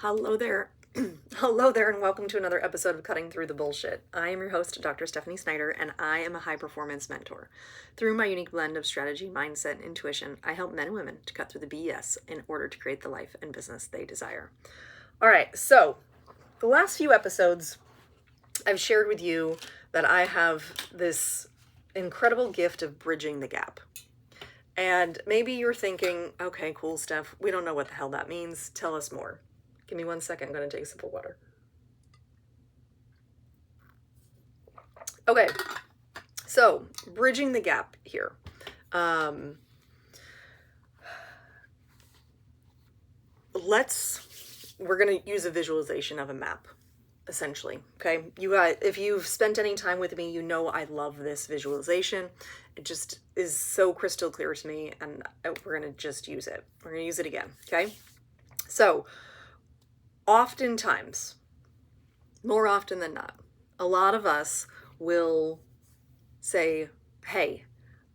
Hello there. Hello there, and welcome to another episode of Cutting Through the Bullshit. I am your host, Dr. Stephanie Snyder, and I am a high performance mentor. Through my unique blend of strategy, mindset, and intuition, I help men and women to cut through the BS in order to create the life and business they desire. All right, so the last few episodes, I've shared with you that I have this incredible gift of bridging the gap. And maybe you're thinking, okay, cool, Steph, we don't know what the hell that means. Tell us more. Give me 1 second. I'm going to take a sip of water. Okay, so bridging the gap here. We're going to use a visualization of a map, essentially. Okay, you guys, if you've spent any time with me, you know I love this visualization. It just is so crystal clear to me, and we're going to just use it. We're going to use it again. Okay, so oftentimes, more often than not, a lot of us will say, hey,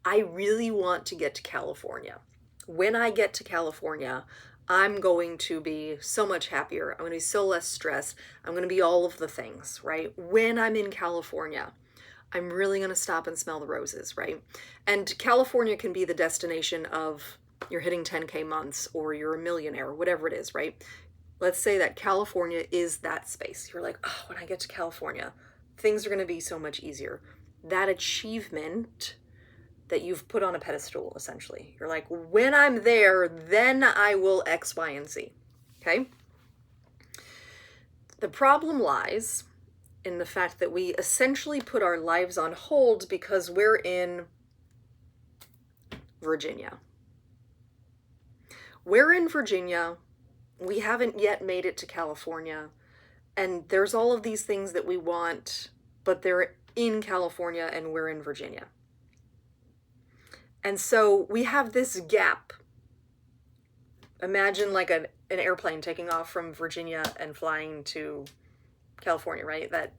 I really want to get to California. When I get to California, I'm going to be so much happier. I'm going to be so less stressed. I'm going to be all of the things, right? When I'm in California, I'm really going to stop and smell the roses, right? And California can be the destination of you're hitting 10K months or you're a millionaire, whatever it is, right? Let's say that California is that space. You're like, oh, when I get to California, things are going to be so much easier. That achievement that you've put on a pedestal, essentially. You're like, when I'm there, then I will X, Y, and Z. Okay? The problem lies in the fact that we essentially put our lives on hold because we're in Virginia. We're in Virginia. We haven't yet made it to California. And there's all of these things that we want, but they're in California and we're in Virginia. And so we have this gap. Imagine like an airplane taking off from Virginia and flying to California, right? That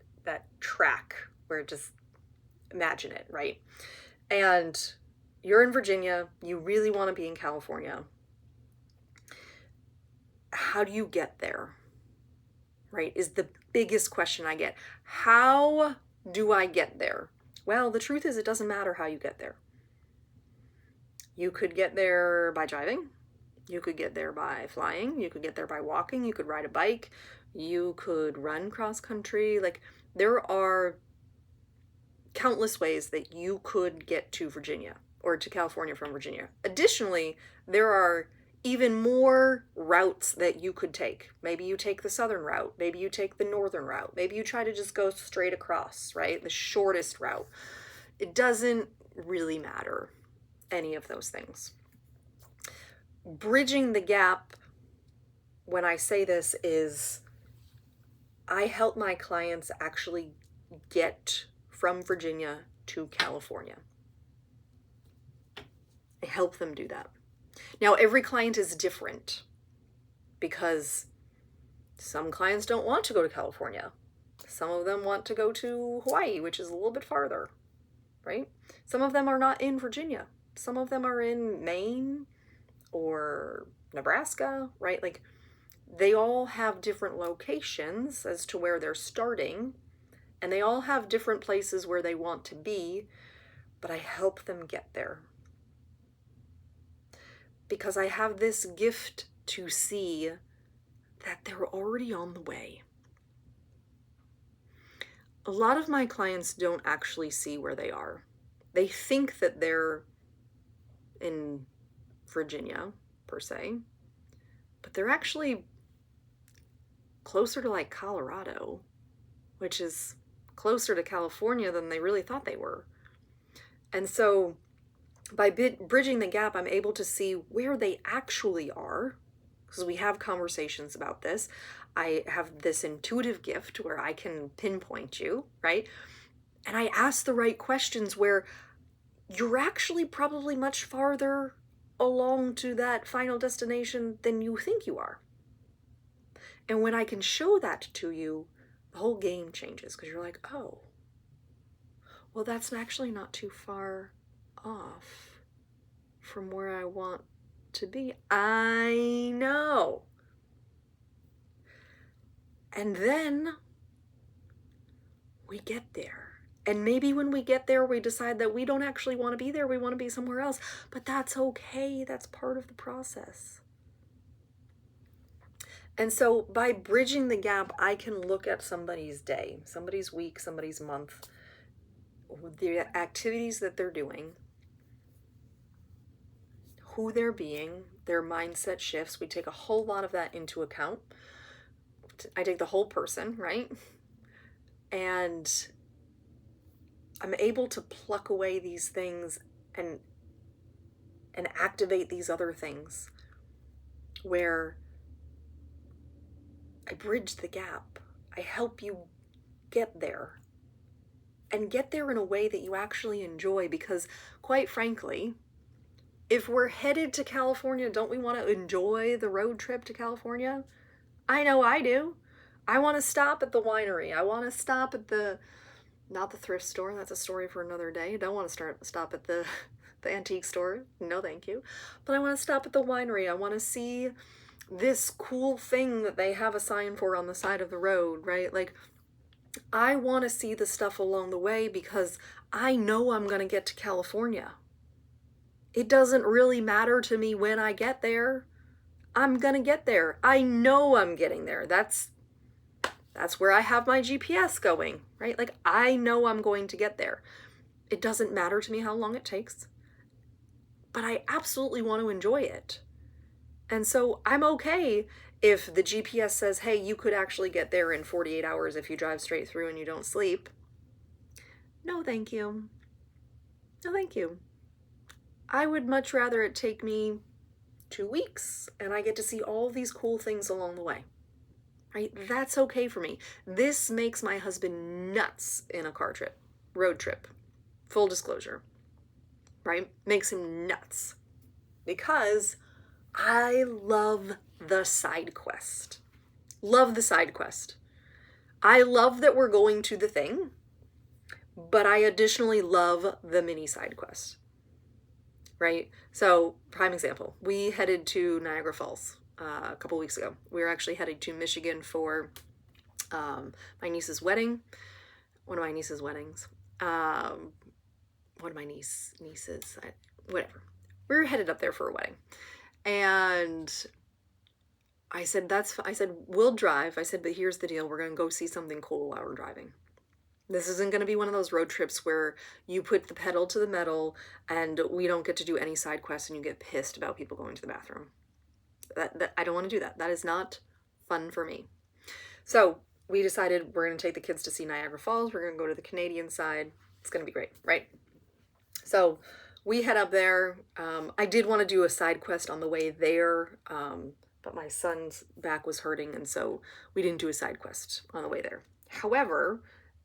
track where just imagine it, right? And you're in Virginia, you really want to be in California. How do you get there? Right? Is the biggest question I get. How do I get there? Well, the truth is it doesn't matter how you get there. You could get there by driving. You could get there by flying. You could get there by walking. You could ride a bike. You could run cross country. Like, there are countless ways that you could get to Virginia or to California from Virginia. Additionally, there are even more routes that you could take. Maybe you take the southern route. Maybe you take the northern route. Maybe you try to just go straight across, right? The shortest route. It doesn't really matter, any of those things. Bridging the gap, when I say this, is I help my clients actually get from Virginia to California. I help them do that. Now, every client is different because some clients don't want to go to California. Some of them want to go to Hawaii, which is a little bit farther, right? Some of them are not in Virginia. Some of them are in Maine or Nebraska, right? Like, they all have different locations as to where they're starting, and they all have different places where they want to be, but I help them get there. Because I have this gift to see that they're already on the way. A lot of my clients don't actually see where they are. They think that they're in Virginia, per se, but they're actually closer to like Colorado, which is closer to California than they really thought they were. And so by bridging the gap, I'm able to see where they actually are, because we have conversations about this. I have this intuitive gift where I can pinpoint you, right? And I ask the right questions where you're actually probably much farther along to that final destination than you think you are. And when I can show that to you, the whole game changes, because you're like, oh, well, that's actually not too far off from where I want to be. I know. And then we get there. And maybe when we get there, we decide that we don't actually want to be there. We want to be somewhere else. But that's okay. That's part of the process. And so by bridging the gap, I can look at somebody's day, somebody's week, somebody's month, the activities that they're doing, who they're being, their mindset shifts. We take a whole lot of that into account. I take the whole person, right? And I'm able to pluck away these things and activate these other things where I bridge the gap. I help you get there, and get there in a way that you actually enjoy, because quite frankly, if we're headed to California, don't we want to enjoy the road trip to California? I know I do. I want to stop at the winery. I want to stop at not the thrift store. That's a story for another day. I don't want to stop at the antique store. No, thank you. But I want to stop at the winery. I want to see this cool thing that they have a sign for on the side of the road, right? Like, I want to see the stuff along the way because I know I'm going to get to California. It doesn't really matter to me when I get there. I'm going to get there. I know I'm getting there. That's where I have my GPS going, right? Like, I know I'm going to get there. It doesn't matter to me how long it takes, but I absolutely want to enjoy it. And so I'm okay if the GPS says, hey, you could actually get there in 48 hours if you drive straight through and you don't sleep. No, thank you. No, thank you. I would much rather it take me 2 weeks and I get to see all these cool things along the way. Right? That's okay for me. This makes my husband nuts in a road trip. Full disclosure, right? Makes him nuts because I love the side quest. Love the side quest. I love that we're going to the thing, but I additionally love the mini side quest, right? So, prime example, we headed to Niagara Falls a couple weeks ago. We were actually headed to Michigan for my niece's wedding. One of my niece's weddings. One of my nieces, whatever. We were headed up there for a wedding. And I said, we'll drive. I said, but here's the deal. We're going to go see something cool while we're driving. This isn't going to be one of those road trips where you put the pedal to the metal and we don't get to do any side quests and you get pissed about people going to the bathroom. I don't want to do that. That is not fun for me. So we decided we're going to take the kids to see Niagara Falls. We're going to go to the Canadian side. It's going to be great, right? So we head up there. I did want to do a side quest on the way there, but my son's back was hurting, and so we didn't do a side quest on the way there. However,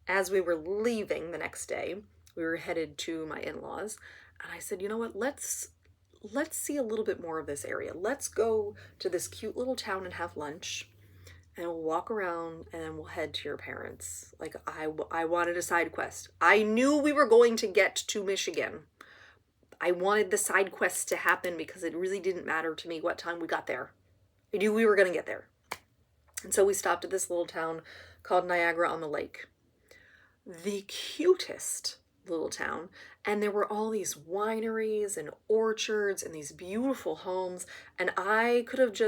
as we were leaving the next day, we were headed to my in-laws, and I said, you know what, let's see a little bit more of this area. Let's go to this cute little town and have lunch, and we'll walk around, and then we'll head to your parents. Like, I wanted a side quest. I knew we were going to get to Michigan. I wanted the side quests to happen because it really didn't matter to me what time we got there. I knew we were going to get there. And so we stopped at this little town called Niagara on the Lake. The cutest little town. And there were all these wineries and orchards and these beautiful homes. And I could have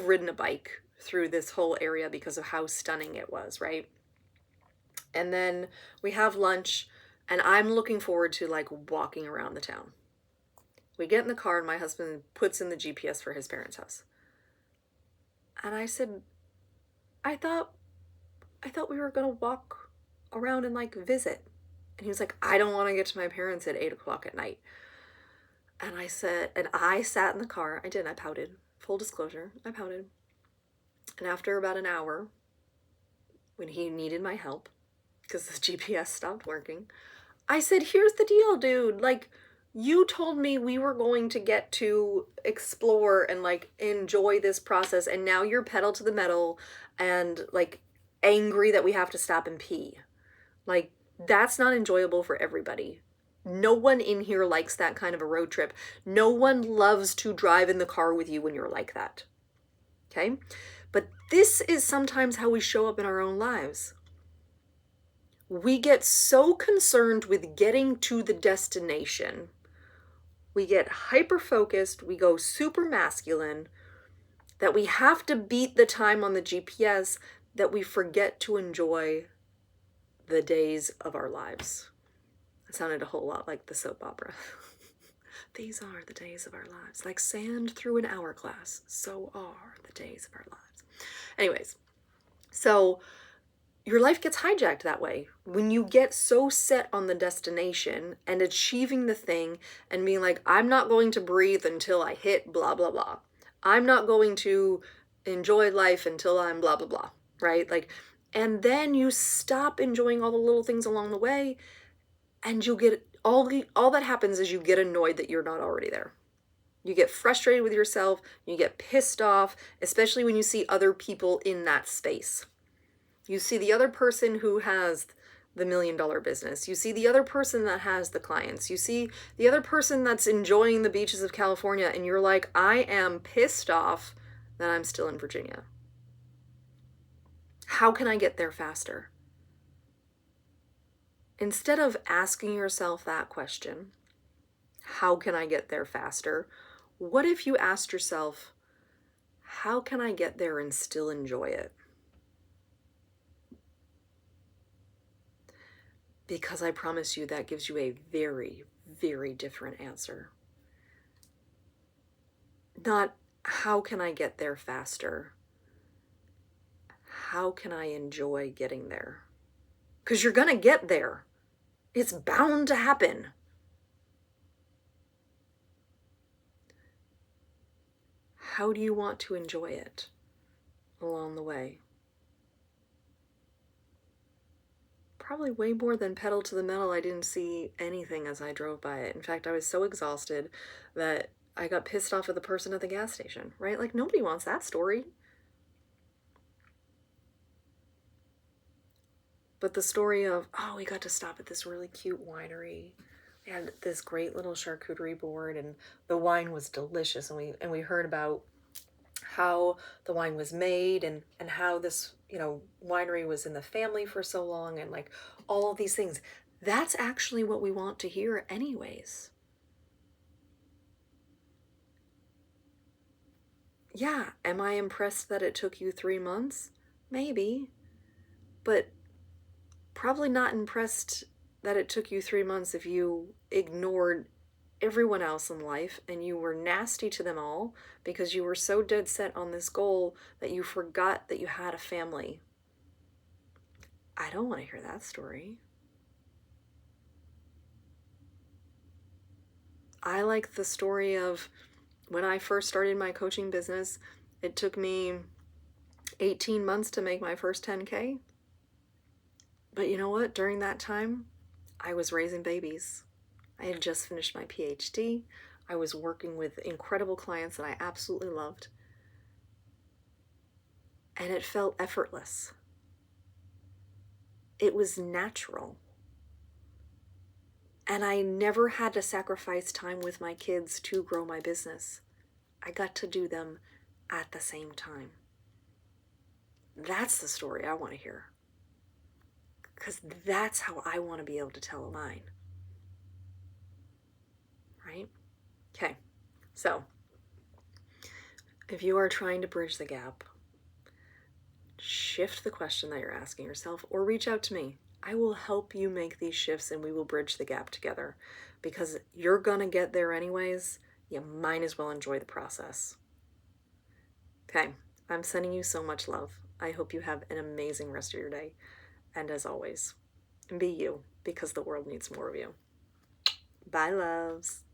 ridden a bike through this whole area because of how stunning it was, right? And then we have lunch, and I'm looking forward to like walking around the town. We get in the car and my husband puts in the GPS for his parents' house. And I said, I thought we were going to walk around and like visit. And he was like, I don't want to get to my parents at 8:00 at night. And I sat in the car. I pouted. Full disclosure, I pouted. And after about an hour, when he needed my help, because the GPS stopped working, I said, here's the deal, dude. Like, you told me we were going to get to explore and like enjoy this process, and now you're pedal to the metal and like angry that we have to stop and pee. Like, that's not enjoyable for everybody. No one in here likes that kind of a road trip. No one loves to drive in the car with you when you're like that. Okay? But this is sometimes how we show up in our own lives. We get so concerned with getting to the destination. We get hyper-focused, we go super masculine, that we have to beat the time on the GPS, that we forget to enjoy the days of our lives. It sounded a whole lot like the soap opera. These are the days of our lives. Like sand through an hourglass, so are the days of our lives. Anyways, so your life gets hijacked that way. When you get so set on the destination and achieving the thing and being like, I'm not going to breathe until I hit blah, blah, blah. I'm not going to enjoy life until I'm blah, blah, blah, right? Like, and then you stop enjoying all the little things along the way, and you get all that happens is you get annoyed that you're not already there. You get frustrated with yourself, you get pissed off, especially when you see other people in that space. You see the other person who has the $1 million business. You see the other person that has the clients. You see the other person that's enjoying the beaches of California, and you're like, I am pissed off that I'm still in Virginia. How can I get there faster? Instead of asking yourself that question, how can I get there faster? What if you asked yourself, how can I get there and still enjoy it? Because I promise you that gives you a very, very different answer. Not how can I get there faster? How can I enjoy getting there? Because you're going to get there. It's bound to happen. How do you want to enjoy it along the way? Probably way more than pedal to the metal. I didn't see anything as I drove by it. In fact, I was so exhausted that I got pissed off at the person at the gas station, right? Like, nobody wants that story. But the story of, oh, we got to stop at this really cute winery. We had this great little charcuterie board, and the wine was delicious. And we heard about how the wine was made, and how this, winery was in the family for so long, and like all of these things. That's actually what we want to hear anyways. Yeah, am I impressed that it took you 3 months? Maybe. But probably not impressed that it took you 3 months if you ignored everyone else in life and you were nasty to them all because you were so dead set on this goal that you forgot that you had a family. I don't want to hear that story. I like the story of when I first started my coaching business, it took me 18 months to make my first 10K. But you know what? During that time, I was raising babies. I had just finished my Ph.D. I was working with incredible clients that I absolutely loved. And it felt effortless. It was natural. And I never had to sacrifice time with my kids to grow my business. I got to do them at the same time. That's the story I want to hear. Because that's how I want to be able to tell mine. Right? Okay. So, if you are trying to bridge the gap, shift the question that you're asking yourself, or reach out to me. I will help you make these shifts and we will bridge the gap together, because you're going to get there anyways. You might as well enjoy the process. Okay. I'm sending you so much love. I hope you have an amazing rest of your day. And as always, be you, because the world needs more of you. Bye, loves.